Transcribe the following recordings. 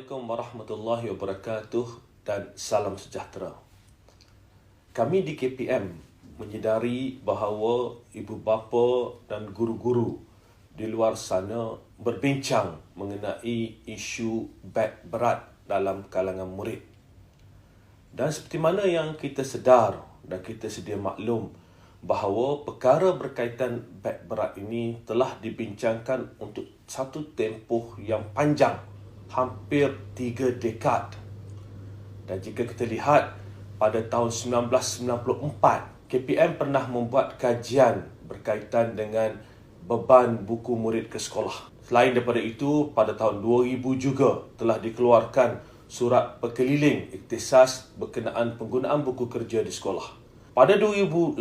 Assalamualaikum warahmatullahi wabarakatuh dan salam sejahtera. Kami di KPM menyedari bahawa ibu bapa dan guru-guru di luar sana berbincang mengenai isu beg berat dalam kalangan murid. Dan seperti mana yang kita sedar dan kita sedia maklum bahawa perkara berkaitan beg berat ini telah dibincangkan untuk satu tempoh yang panjang, hampir 3 dekad. Dan jika kita lihat pada tahun 1994, KPM pernah membuat kajian berkaitan dengan beban buku murid ke sekolah. Selain daripada itu, pada tahun 2000 juga telah dikeluarkan surat berkeliling ikhtisas berkenaan penggunaan buku kerja di sekolah. Pada 2008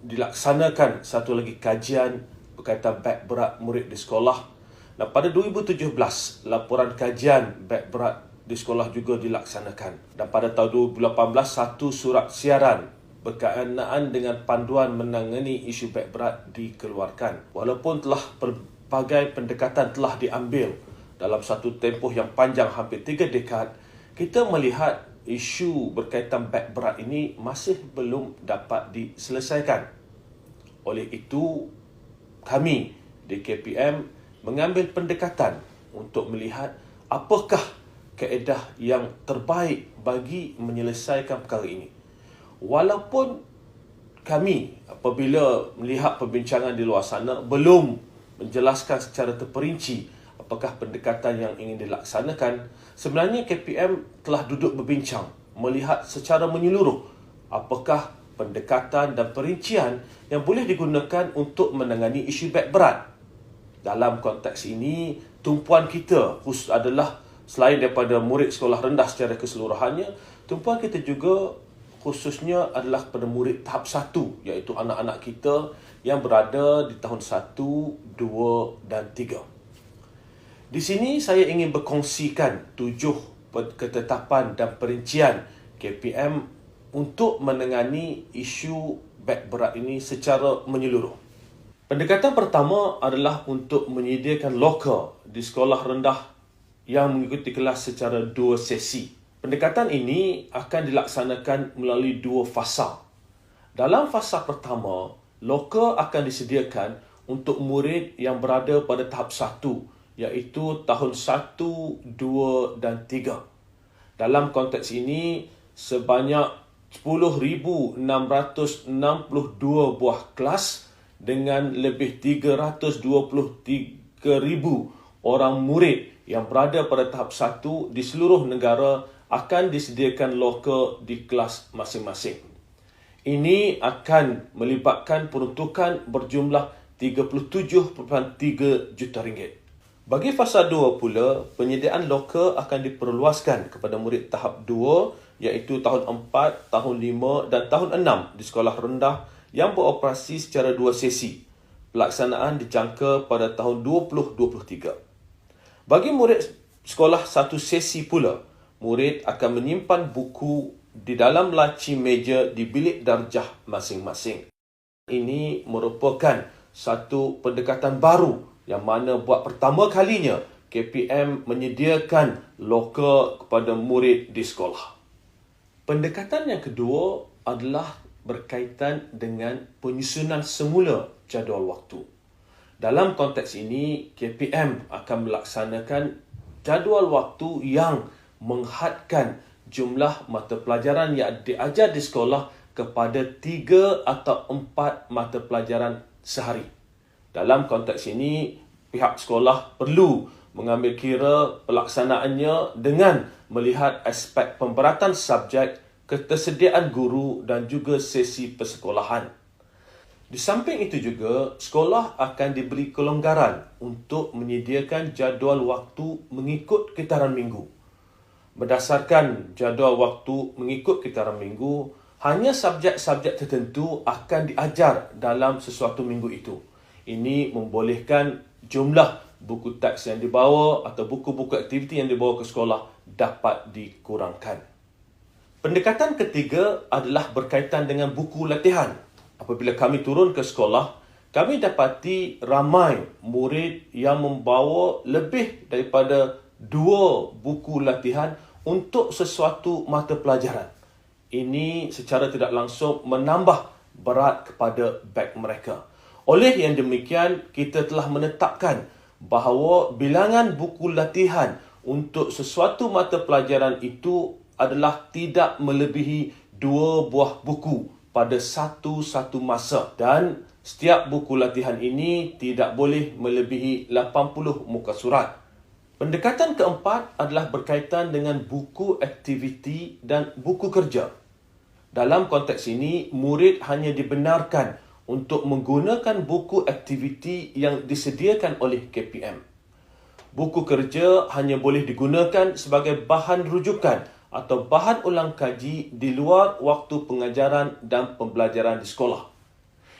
dilaksanakan satu lagi kajian berkaitan beg berat murid di sekolah. Dan pada 2017, laporan kajian beg berat di sekolah juga dilaksanakan. Dan pada tahun 2018, satu surat siaran berkenaan dengan panduan menangani isu beg berat dikeluarkan. Walaupun telah pelbagai pendekatan telah diambil dalam satu tempoh yang panjang hampir 3 dekad, kita melihat isu berkaitan beg berat ini masih belum dapat diselesaikan. Oleh itu, kami di KPM mengambil pendekatan untuk melihat apakah kaedah yang terbaik bagi menyelesaikan perkara ini. Walaupun kami apabila melihat perbincangan di luar sana belum menjelaskan secara terperinci apakah pendekatan yang ingin dilaksanakan, sebenarnya KPM telah duduk berbincang melihat secara menyeluruh apakah pendekatan dan perincian yang boleh digunakan untuk menangani isu beg berat. Dalam konteks ini, tumpuan kita khusus adalah selain daripada murid sekolah rendah secara keseluruhannya, tumpuan kita juga khususnya adalah pada murid tahap 1, iaitu anak-anak kita yang berada di tahun 1, 2 dan 3. Di sini saya ingin berkongsikan 7 ketetapan dan perincian KPM untuk menangani isu beg berat ini secara menyeluruh. Pendekatan pertama adalah untuk menyediakan loker di sekolah rendah yang mengikuti kelas secara 2 sesi. Pendekatan ini akan dilaksanakan melalui 2 fasa. Dalam fasa pertama, loker akan disediakan untuk murid yang berada pada tahap 1, iaitu tahun 1, 2 dan 3. Dalam konteks ini, sebanyak 10,662 buah kelas dengan lebih 323,000 orang murid yang berada pada tahap 1 di seluruh negara akan disediakan loker di kelas masing-masing. Ini akan melibatkan peruntukan berjumlah 37.3 juta ringgit. Bagi fasa 2 pula, penyediaan loker akan diperluaskan kepada murid tahap 2 iaitu tahun 4, tahun 5 dan tahun 6 di sekolah rendah yang beroperasi secara 2 sesi. Pelaksanaan dijangka pada tahun 2023. Bagi murid sekolah 1 sesi pula, murid akan menyimpan buku di dalam laci meja di bilik darjah masing-masing. Ini merupakan satu pendekatan baru yang mana buat pertama kalinya KPM menyediakan loker kepada murid di sekolah. Pendekatan yang kedua adalah berkaitan dengan penyusunan semula jadual waktu. Dalam konteks ini, KPM akan melaksanakan jadual waktu yang menghadkan jumlah mata pelajaran yang diajar di sekolah kepada 3 atau 4 mata pelajaran sehari. Dalam konteks ini, pihak sekolah perlu mengambil kira pelaksanaannya dengan melihat aspek pemberatan subjek, ketersediaan guru dan juga sesi persekolahan. Di samping itu juga, sekolah akan diberi kelonggaran untuk menyediakan jadual waktu mengikut kitaran minggu. Berdasarkan jadual waktu mengikut kitaran minggu, hanya subjek-subjek tertentu akan diajar dalam sesuatu minggu itu. Ini membolehkan jumlah buku teks yang dibawa atau buku-buku aktiviti yang dibawa ke sekolah dapat dikurangkan. Pendekatan ketiga adalah berkaitan dengan buku latihan. Apabila kami turun ke sekolah, kami dapati ramai murid yang membawa lebih daripada 2 buku latihan untuk sesuatu mata pelajaran. Ini secara tidak langsung menambah berat kepada beg mereka. Oleh yang demikian, kita telah menetapkan bahawa bilangan buku latihan untuk sesuatu mata pelajaran itu adalah tidak melebihi 2 buah buku pada satu masa, dan setiap buku latihan ini tidak boleh melebihi 80 muka surat. Pendekatan keempat adalah berkaitan dengan buku aktiviti dan buku kerja. Dalam konteks ini, murid hanya dibenarkan untuk menggunakan buku aktiviti yang disediakan oleh KPM. Buku kerja hanya boleh digunakan sebagai bahan rujukan atau bahan ulang kaji di luar waktu pengajaran dan pembelajaran di sekolah.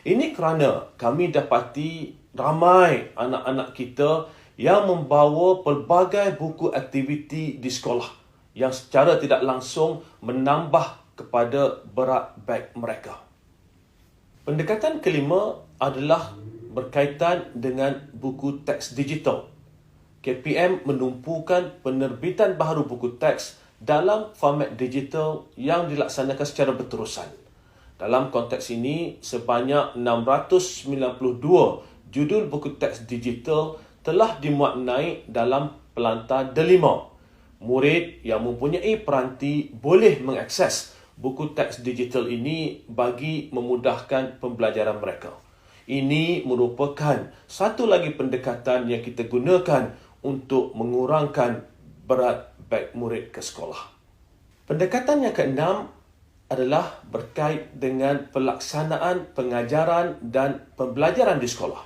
Ini kerana kami dapati ramai anak-anak kita yang membawa pelbagai buku aktiviti di sekolah yang secara tidak langsung menambah kepada berat beg mereka. Pendekatan kelima adalah berkaitan dengan buku teks digital. KPM menumpukan penerbitan baharu buku teks dalam format digital yang dilaksanakan secara berterusan. Dalam konteks ini, sebanyak 692 judul buku teks digital telah dimuat naik dalam pelantar delima. Murid yang mempunyai peranti boleh mengakses buku teks digital ini bagi memudahkan pembelajaran mereka. Ini merupakan satu lagi pendekatan yang kita gunakan untuk mengurangkan berat beg murid ke sekolah. Pendekatan yang keenam adalah berkait dengan pelaksanaan pengajaran dan pembelajaran di sekolah.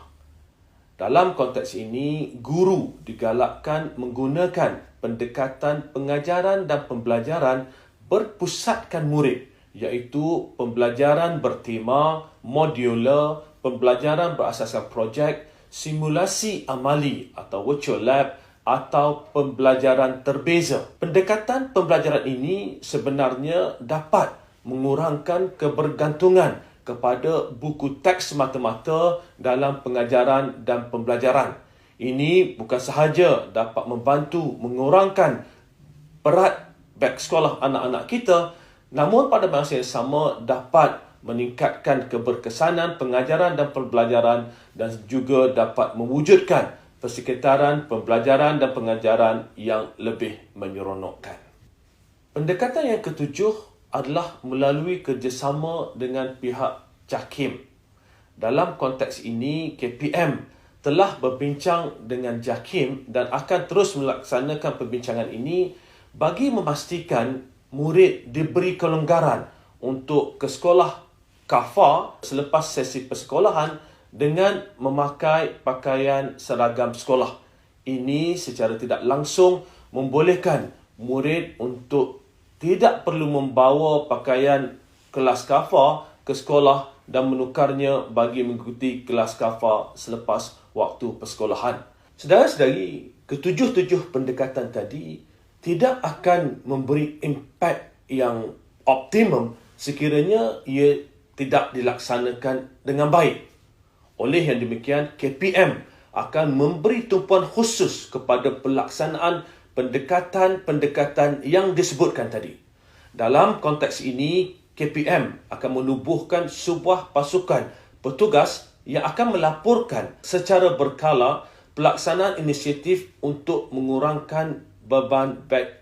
Dalam konteks ini, guru digalakkan menggunakan pendekatan pengajaran dan pembelajaran berpusatkan murid, iaitu pembelajaran bertema, modular, pembelajaran berasaskan projek, simulasi amali atau virtual lab, atau pembelajaran terbeza. Pendekatan pembelajaran ini sebenarnya dapat mengurangkan kebergantungan kepada buku teks semata-mata dalam pengajaran dan pembelajaran. Ini bukan sahaja dapat membantu mengurangkan berat beg sekolah anak-anak kita, namun pada masa yang sama dapat meningkatkan keberkesanan pengajaran dan pembelajaran dan juga dapat mewujudkan persekitaran pembelajaran dan pengajaran yang lebih menyeronokkan. Pendekatan yang ketujuh adalah melalui kerjasama dengan pihak JAKIM. Dalam konteks ini, KPM telah berbincang dengan JAKIM dan akan terus melaksanakan perbincangan ini bagi memastikan murid diberi kelonggaran untuk ke sekolah kafar selepas sesi persekolahan dengan memakai pakaian seragam sekolah. Ini secara tidak langsung membolehkan murid untuk tidak perlu membawa pakaian kelas kafar ke sekolah dan menukarnya bagi mengikuti kelas kafar selepas waktu persekolahan. Saudara-saudari, ketujuh-tujuh pendekatan tadi tidak akan memberi impak yang optimum sekiranya ia tidak dilaksanakan dengan baik. Oleh yang demikian, KPM akan memberi tumpuan khusus kepada pelaksanaan pendekatan-pendekatan yang disebutkan tadi. Dalam konteks ini, KPM akan menubuhkan sebuah pasukan petugas yang akan melaporkan secara berkala pelaksanaan inisiatif untuk mengurangkan beban beg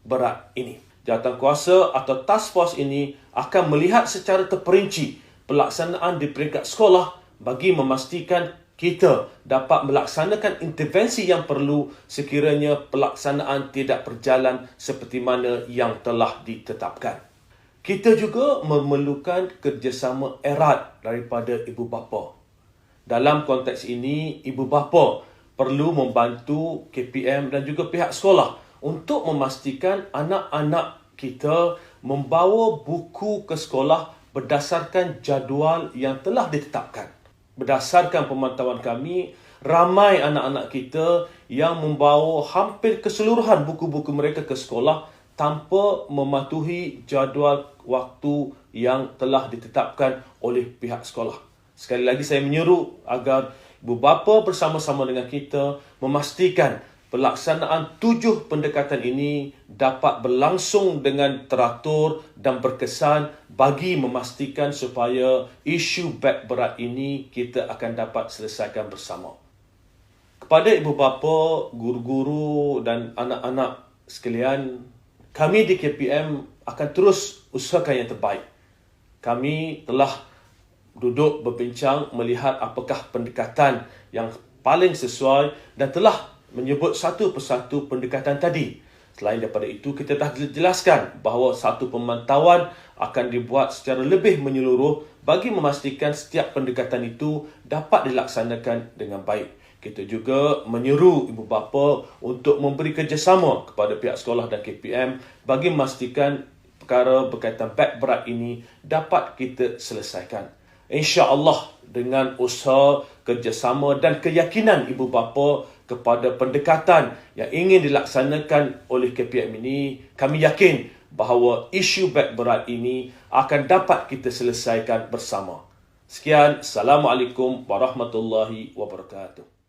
berat ini. Jawatankuasa atau task force ini akan melihat secara terperinci pelaksanaan di peringkat sekolah bagi memastikan kita dapat melaksanakan intervensi yang perlu sekiranya pelaksanaan tidak berjalan seperti mana yang telah ditetapkan. Kita juga memerlukan kerjasama erat daripada ibu bapa. Dalam konteks ini, ibu bapa perlu membantu KPM dan juga pihak sekolah untuk memastikan anak-anak kita membawa buku ke sekolah berdasarkan jadual yang telah ditetapkan. Berdasarkan pemantauan kami, ramai anak-anak kita yang membawa hampir keseluruhan buku-buku mereka ke sekolah tanpa mematuhi jadual waktu yang telah ditetapkan oleh pihak sekolah. Sekali lagi saya menyeru agar ibu bapa bersama-sama dengan kita memastikan pelaksanaan 7 pendekatan ini dapat berlangsung dengan teratur dan berkesan bagi memastikan supaya isu beg berat ini kita akan dapat selesaikan bersama. Kepada ibu bapa, guru-guru dan anak-anak sekalian, kami di KPM akan terus usahakan yang terbaik. Kami telah duduk berbincang melihat apakah pendekatan yang paling sesuai dan telah menyebut satu persatu pendekatan tadi. Selain daripada itu, kita telah jelaskan bahawa satu pemantauan akan dibuat secara lebih menyeluruh bagi memastikan setiap pendekatan itu dapat dilaksanakan dengan baik. Kita juga menyeru ibu bapa untuk memberi kerjasama kepada pihak sekolah dan KPM bagi memastikan perkara berkaitan beg berat ini dapat kita selesaikan. InsyaAllah dengan usaha, kerjasama dan keyakinan ibu bapa kepada pendekatan yang ingin dilaksanakan oleh KPM ini, kami yakin bahawa isu beg berat ini akan dapat kita selesaikan bersama. Sekian, Assalamualaikum warahmatullahi wabarakatuh.